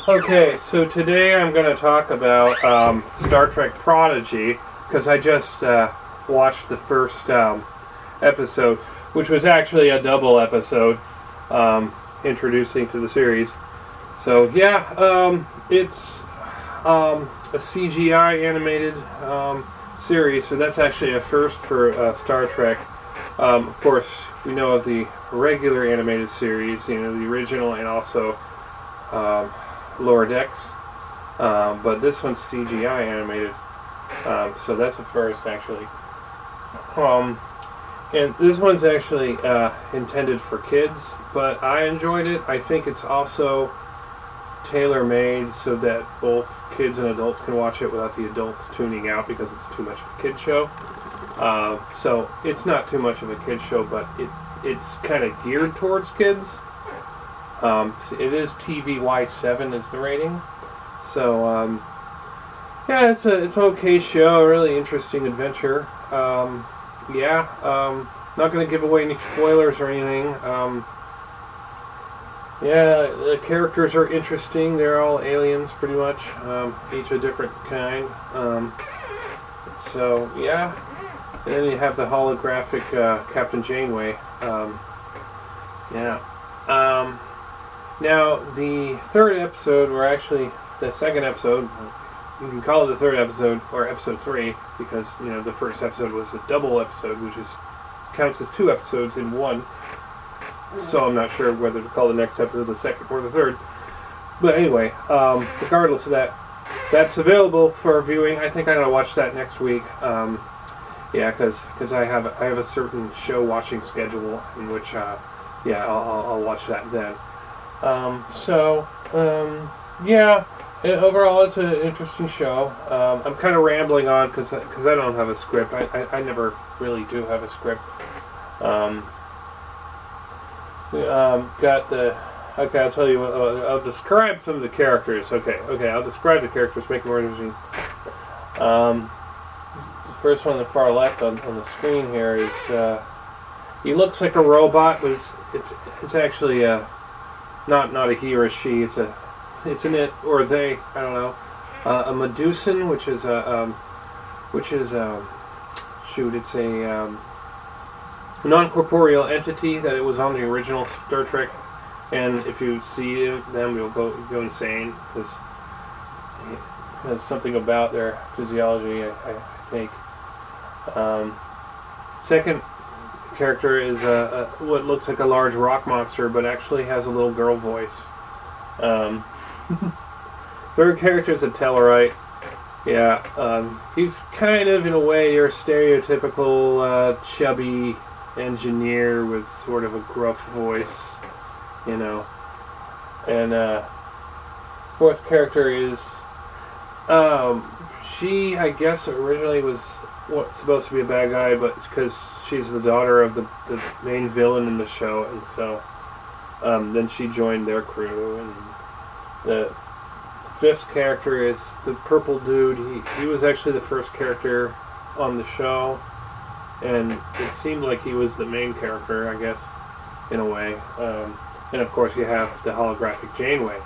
Okay, so today I'm going to talk about Star Trek Prodigy, because I just watched the first episode, which was actually a double episode introducing to the series. So yeah, it's a CGI animated series, so that's actually a first for Star Trek. Of course, we know of the regular animated series, the original, and also Lower Decks, but this one's CGI animated, so that's a first actually. And this one's actually intended for kids, but I enjoyed it. I think it's also tailor-made so that both kids and adults can watch it without the adults tuning out because it's too much of a kid show. So it's not too much of a kid show, but it's kind of geared towards kids. So it is TVY7 is the rating. So yeah, it's an okay show, a really interesting adventure. Not going to give away any spoilers or anything. Yeah, the characters are interesting. They're all aliens, pretty much, each a different kind. So yeah, and then you have the holographic Captain Janeway. Now, the third episode, or actually the second episode, you can call it the third episode, or episode 3, because, the first episode was a double episode, which counts as 2 episodes in one. So I'm not sure whether to call the next episode the second or the third. But anyway, regardless of that, that's available for viewing. I think I'm going to watch that next week. Yeah, because I have a certain show watching schedule in which, I'll watch that then. Yeah, overall it's an interesting show. I'm kind of rambling on because I don't have a script. I never really do have a script. Okay, I'll tell you what, I'll describe some of the characters. Okay, I'll describe the characters, make them more interesting. The first one on the far left on the screen here is, he looks like a robot, but it's actually not a he or a she. It's an it or a they. I don't know. A Medusan, which is it's a non-corporeal entity that it was on the original Star Trek, and if you see them, you'll go insane because there's something about their physiology, I think. Second character is what looks like a large rock monster, but actually has a little girl voice. Third character is a Tellarite. Yeah, he's kind of, in a way, your stereotypical chubby engineer with sort of a gruff voice, And fourth character is, she, I guess, originally was supposed to be a bad guy, but because she's the daughter of the main villain in the show, and so then she joined their crew. And the fifth character is the purple dude. He was actually the first character on the show, and it seemed like he was the main character, I guess, in a way. And of course you have the holographic Janeway.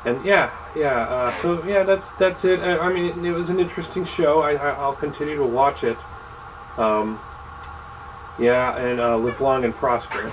And so yeah, that's it. I mean, it was an interesting show. I'll continue to watch it. And live long and prosper.